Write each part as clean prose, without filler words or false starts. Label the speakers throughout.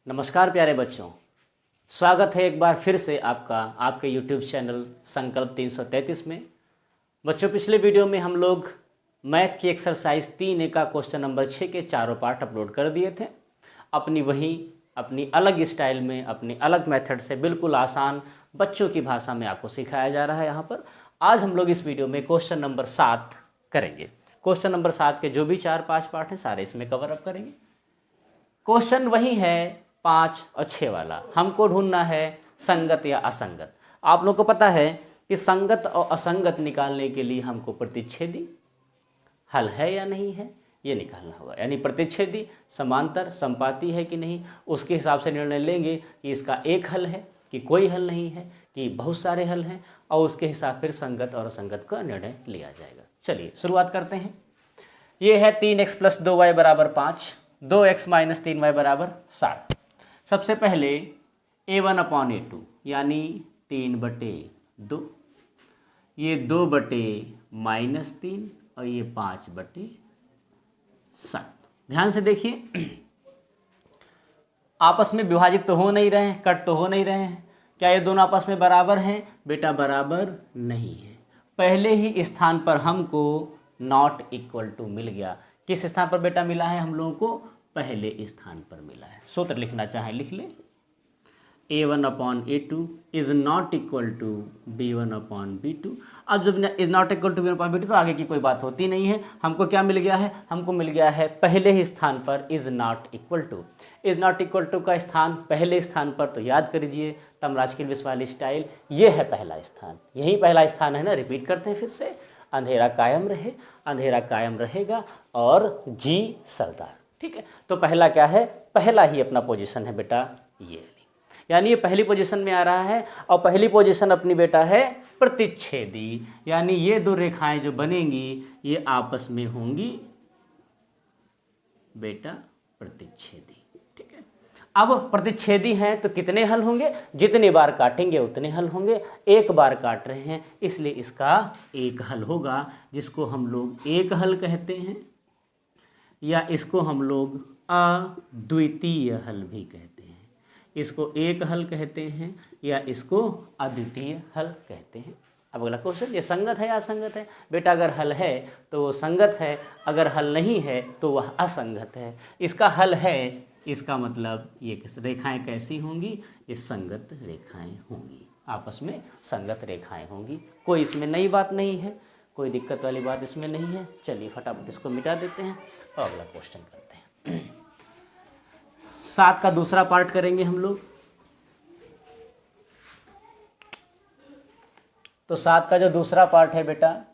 Speaker 1: नमस्कार प्यारे बच्चों, स्वागत है एक बार फिर से आपका आपके YouTube चैनल संकल्प 333 में। बच्चों, पिछले वीडियो में हम लोग मैथ की एक्सरसाइज 3A का क्वेश्चन नंबर 6 के चारों पार्ट अपलोड कर दिए थे। अपनी अलग स्टाइल में, अपनी अलग मेथड से बिल्कुल आसान बच्चों की भाषा में आपको सिखाया जा रहा है। यहाँ पर आज हम लोग इस वीडियो में क्वेश्चन नंबर 7 करेंगे। क्वेश्चन नंबर 7 के जो भी 4-5 पार्ट हैं सारे इसमें कवर अप करेंगे। क्वेश्चन वही है 5 और 6 वाला। हमको ढूंढना है संगत या असंगत। आप लोग को पता है कि संगत और असंगत निकालने के लिए हमको प्रतिच्छेदी हल है या नहीं है ये निकालना होगा। यानी प्रतिच्छेदी समांतर संपाती है कि नहीं, उसके हिसाब से निर्णय लेंगे कि इसका एक हल है कि कोई हल नहीं है कि बहुत सारे हल हैं, और उसके हिसाब फिर संगत और असंगत का निर्णय लिया जाएगा। चलिए शुरुआत करते हैं। ये है 3x + 2y = 5, 2x - 3y = 7। सबसे पहले A1/A2 यानी 3/2, ये 2/-3 और ये 5/7। ध्यान से देखिए, आपस में विभाजित तो हो नहीं रहे हैं, कट तो हो नहीं रहे हैं। क्या ये दोनों आपस में बराबर हैं? बेटा बराबर नहीं है। पहले ही स्थान पर हमको नॉट इक्वल टू मिल गया। किस स्थान पर बेटा मिला है हम लोगों को? पहले स्थान पर मिला है। सूत्र लिखना चाहें लिख ले। A1/A2 is not equal to B1/B2। अब जब is not equal to B1/B2 तो आगे की कोई बात होती नहीं है। हमको क्या मिल गया है? हमको मिल गया है पहले ही स्थान पर is not equal to. Is not equal to का स्थान पहले स्थान पर, तो याद करिए तमराज की वाली स्टाइल, ये है पहला स्थान। यही पहला स्थान है ना। रिपीट करते हैं फिर से। अंधेरा कायम रहे, अंधेरा कायम रहेगा और जी सरदार। ठीक है, तो पहला क्या है? पहला ही अपना पोजीशन है बेटा ये, यानी ये पहली पोजीशन में आ रहा है। और पहली पोजीशन अपनी बेटा है प्रतिच्छेदी, यानी ये दो रेखाएं जो बनेंगी ये आपस में होंगी बेटा प्रतिच्छेदी। ठीक है, अब प्रतिच्छेदी हैं तो कितने हल होंगे? जितने बार काटेंगे उतने हल होंगे। एक बार काट रहे हैं इसलिए इसका एक हल होगा, जिसको हम लोग एक हल कहते हैं, या इसको हम लोग अद्वितीय हल भी कहते हैं। इसको एक हल कहते हैं या इसको अद्वितीय हल कहते हैं। अब अगला क्वेश्चन, ये संगत है या असंगत है? बेटा अगर हल है तो वो संगत है, अगर हल नहीं है तो वह असंगत है। इसका हल है, इसका मतलब ये रेखाएं कैसी होंगी? ये संगत रेखाएं होंगी, आपस में संगत रेखाएं होंगी। कोई इसमें नई बात नहीं है, कोई दिक्कत वाली बात इसमें नहीं है। चलिए फटाफट इसको मिटा देते हैं और अगला क्वेश्चन करते हैं। 7 का दूसरा पार्ट करेंगे हम लोग। तो 7 का जो दूसरा पार्ट है बेटा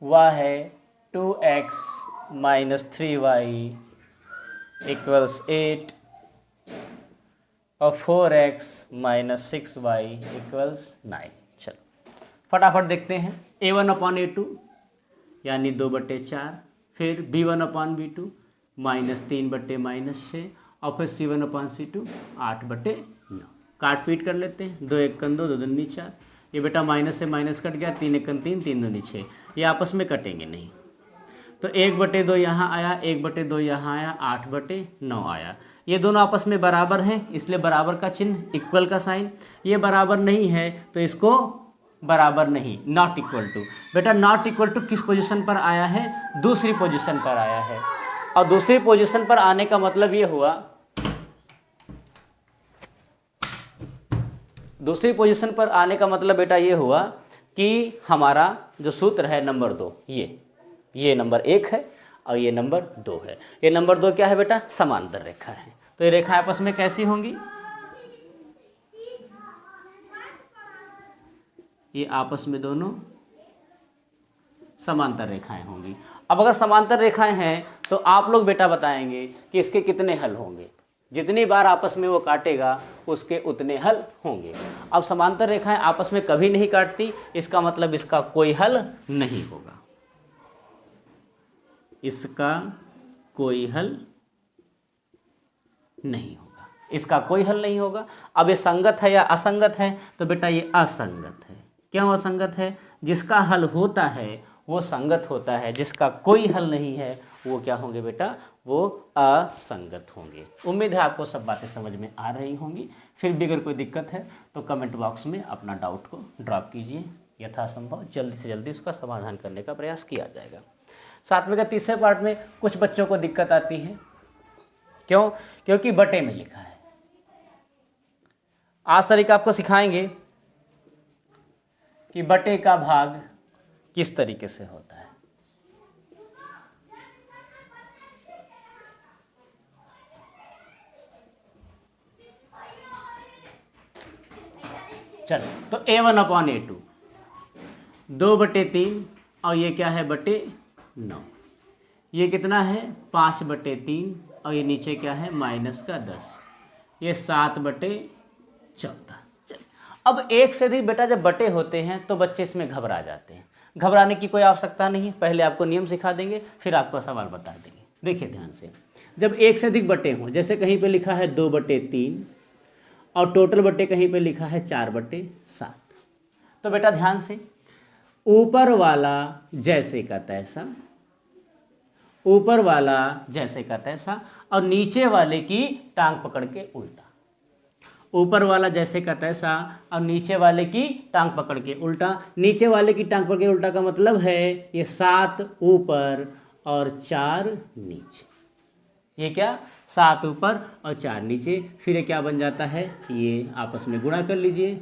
Speaker 1: वह है 2x - 3y = 8 और 4x - 6y = 9। चलो फटाफट देखते हैं। A1/A2 यानी 2/4, फिर B1/B2 -3/-6 और फिर C1/C2 8/9। काट पीट कर लेते हैं। 2 1 2, 2 दूनी 4। ये बेटा माइनस से माइनस कट गया। 3 1 3, 3 दूनी 6। ये आपस में कटेंगे नहीं, तो 1/2 यहाँ आया, 1/2 यहाँ आया, 8/9 आया। ये दोनों आपस में बराबर हैं इसलिए बराबर का चिन्ह, इक्वल का साइन। ये बराबर नहीं है तो इसको बराबर नहीं, नॉट इक्वल टू। बेटा नॉट इक्वल टू किस पोजीशन पर आया है? दूसरी पोजीशन पर आया है। और दूसरी पोजीशन पर आने का मतलब ये हुआ, दूसरी पोजीशन पर आने का मतलब बेटा ये हुआ कि हमारा जो सूत्र है नंबर 2, ये नंबर 1 है और ये नंबर 2 है। ये नंबर 2 क्या है बेटा? समांतर रेखा है। तो ये रेखा आपस में कैसी होंगी? ये आपस में दोनों समांतर रेखाएं होंगी। अब अगर समांतर रेखाएं हैं तो आप लोग बेटा बताएंगे कि इसके कितने हल होंगे। जितनी बार आपस में वो काटेगा उसके उतने हल होंगे। अब समांतर रेखाएं आपस में कभी नहीं काटती, इसका मतलब इसका कोई हल नहीं होगा। इसका कोई हल नहीं होगा, इसका कोई हल नहीं होगा। अब ये संगत है या असंगत है? तो बेटा ये असंगत है। क्यों असंगत है? जिसका हल होता है वो संगत होता है, जिसका कोई हल नहीं है वो क्या होंगे बेटा, वो असंगत होंगे। उम्मीद है आपको सब बातें समझ में आ रही होंगी। फिर भी अगर कोई दिक्कत है तो कमेंट बॉक्स में अपना डाउट को ड्रॉप कीजिए, यथासंभव जल्दी से जल्दी इसका समाधान करने का प्रयास किया जाएगा। सातवें का तीसरे पार्ट में कुछ बच्चों को दिक्कत आती है, क्यों? क्योंकि बटे में लिखा है। आज तरीका आपको सिखाएंगे कि बटे का भाग किस तरीके से होता है। चलो, तो A1/A2 2/3 और ये क्या है बटे 9, ये कितना है 5/3 और ये नीचे क्या है -10, ये 7/14। चलिए, अब एक से अधिक बेटा जब बटे होते हैं तो बच्चे इसमें घबरा जाते हैं। घबराने की कोई आवश्यकता नहीं है, पहले आपको नियम सिखा देंगे फिर आपको सवाल बता देंगे। देखिए ध्यान से, जब एक से अधिक बटे हों, जैसे कहीं पे लिखा है 2/3 और टोटल बटे कहीं पे लिखा है 4/7, तो बेटा ध्यान से, ऊपर वाला जैसे का तैसा, ऊपर वाला जैसे का तैसा और नीचे वाले की टांग पकड़ के उल्टा। ऊपर वाला जैसे का तैसा और नीचे वाले की टांग पकड़ के उल्टा। नीचे वाले की टांग पकड़ के उल्टा का मतलब है ये 7 ऊपर और 4 नीचे। ये क्या, 7 ऊपर और 4 नीचे। फिर ये क्या बन जाता है, ये आपस में गुणा कर लीजिए,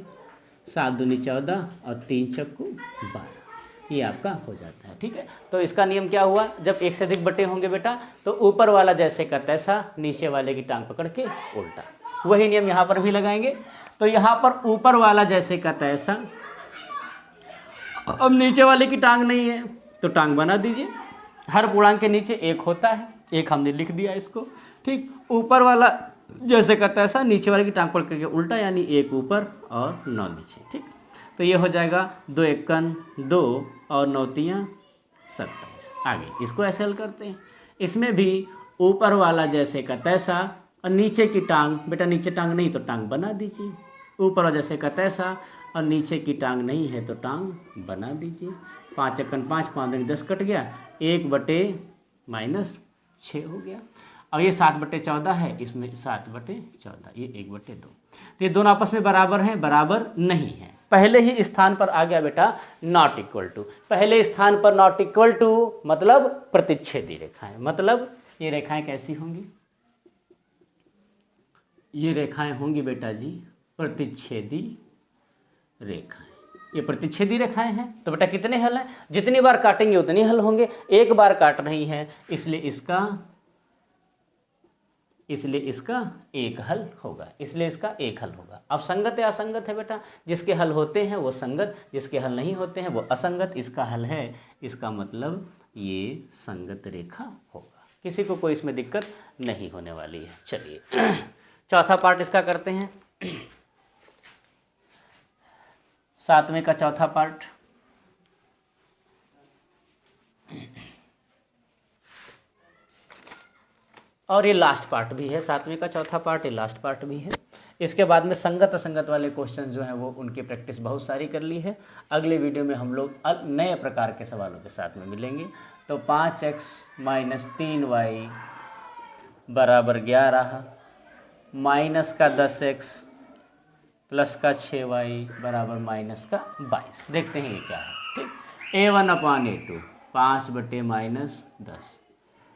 Speaker 1: 7 दूनी 14 और 3 चक्कू 12, ये आपका हो जाता है। ठीक है, तो इसका नियम क्या हुआ, जब एक से अधिक बटे होंगे बेटा तो ऊपर वाला जैसे का तैसा, नीचे वाले की टांग पकड़ के उल्टा। वही नियम यहाँ पर भी लगाएंगे। तो यहाँ पर ऊपर वाला जैसे का तैसा, अब नीचे वाले की टांग नहीं है तो टांग बना दीजिए। हर पूर्णांक के नीचे 1 होता है, 1 हमने लिख दिया इसको। ठीक, ऊपर वाला जैसे का तैसा, नीचे वाले की टांग पकड़ के उल्टा, यानी 1 ऊपर और 9 नीचे। ठीक, तो ये हो जाएगा 2 एकन 2 और 9 तियाँ 27। आगे इसको ऐसे हल करते हैं। इसमें भी ऊपर वाला जैसे का तैसा और नीचे की टांग, बेटा नीचे टांग नहीं तो टांग बना दीजिए। ऊपर वाला जैसे का तैसा और नीचे की टांग नहीं है तो टांग बना दीजिए। 5 एकन 5, 5 दूनी 10 कट गया, 1/-6 हो गया। और ये 7/14 है, इसमें 7/14, ये 1/2। तो ये दोनों आपस में बराबर हैं, बराबर नहीं है। पहले ही स्थान पर आ गया बेटा नॉट इक्वल टू। पहले स्थान पर नॉट इक्वल टू मतलब प्रतिच्छेदी रेखाएं। मतलब ये रेखाएं कैसी होंगी, ये रेखाएं होंगी बेटा जी प्रतिच्छेदी रेखाएं। ये प्रतिच्छेदी रेखाएं हैं तो बेटा कितने हल हैं, जितनी बार काटेंगे उतनी हल होंगे। एक बार काट रही हैं इसलिए इसका एक हल होगा, इसलिए इसका एक हल होगा। अब संगत या असंगत है बेटा, जिसके हल होते हैं वो संगत, जिसके हल नहीं होते हैं वो असंगत। इसका हल है, इसका मतलब ये संगत रेखा होगा। किसी को कोई इसमें दिक्कत नहीं होने वाली है। चलिए चौथा पार्ट इसका करते हैं। 7वें का चौथा पार्ट। और ये लास्ट पार्ट भी है, 7वें का चौथा पार्ट, ये लास्ट पार्ट भी है। इसके बाद में संगत असंगत वाले क्वेश्चन जो हैं वो उनकी प्रैक्टिस बहुत सारी कर ली है। अगले वीडियो में हम लोग नए प्रकार के सवालों के साथ में मिलेंगे। तो 5x - 3y = 11, माइनस का 10x प्लस का 6y = -22। देखते हैं ये क्या है। ठीक, A1/A2 5/-10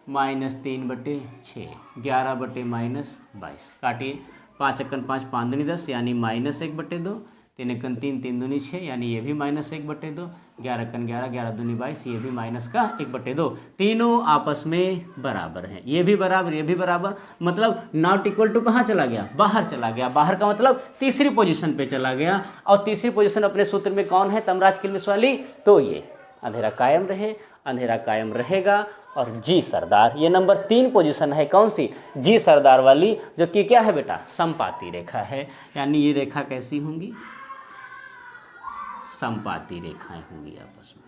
Speaker 1: -3/6 11/-22। काटिए, 5 एकन 5, 5 दूनी 10 यानी -1/2, 3 एकन 3, 3 दूनी 6 यानी ये भी -1/2, 11 एकन 11, 11 दूनी 22, ये भी -1/2। तीनों आपस में बराबर हैं, ये भी बराबर, ये भी बराबर। मतलब नॉट इक्वल टू कहाँ चला गया, बाहर चला गया। बाहर का मतलब तीसरी पोजीशन पे चला गया। और तीसरी पोजीशन अपने सूत्र में कौन है, तमराज किल्मिस वाली। तो ये अंधेरा कायम रहे, अंधेरा कायम रहेगा। और जी सरदार, ये नंबर 3 पोजीशन है, कौन सी, जी सरदार वाली, जो कि क्या है बेटा, समपाती रेखा है। यानी ये रेखा कैसी होंगी, समपाती रेखाएं होंगी आपस में।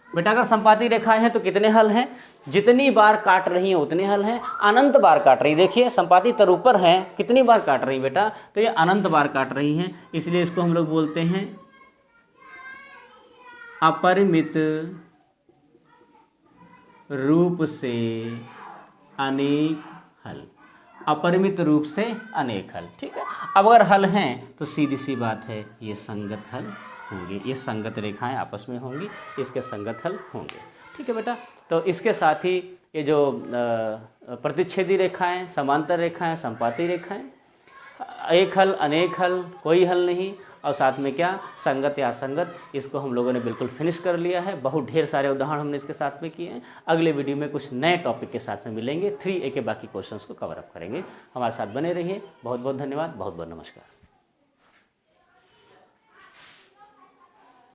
Speaker 1: बेटा अगर समपाती रेखाएं हैं तो कितने हल हैं, जितनी बार काट रही हैं उतने हल हैं। अनंत बार काट रही, देखिए समपाती तर ऊपर हैं, कितनी बार काट रही बेटा, तो ये अनंत बार काट रही हैं, इसलिए इसको हम लोग बोलते हैं अपरिमित रूप से अनेक हल, अपरिमित रूप से अनेक हल। ठीक है, अब अगर हल हैं तो सीधी सी बात है ये संगत हल होंगे, ये संगत रेखाएं आपस में होंगी, इसके संगत हल होंगे। ठीक है बेटा, तो इसके साथ ही ये जो प्रतिच्छेदी रेखाएं, समांतर रेखाएं, संपाती रेखाएं, एक हल, अनेक हल, कोई हल नहीं, और साथ में क्या, संगत या असंगत, इसको हम लोगों ने बिल्कुल फिनिश कर लिया है। बहुत ढेर सारे उदाहरण हमने इसके साथ में किए हैं। अगले वीडियो में कुछ नए टॉपिक के साथ में मिलेंगे, 3A के बाकी क्वेश्चंस को कवर अप करेंगे। हमारे साथ बने रहिए। बहुत बहुत धन्यवाद, बहुत बहुत नमस्कार।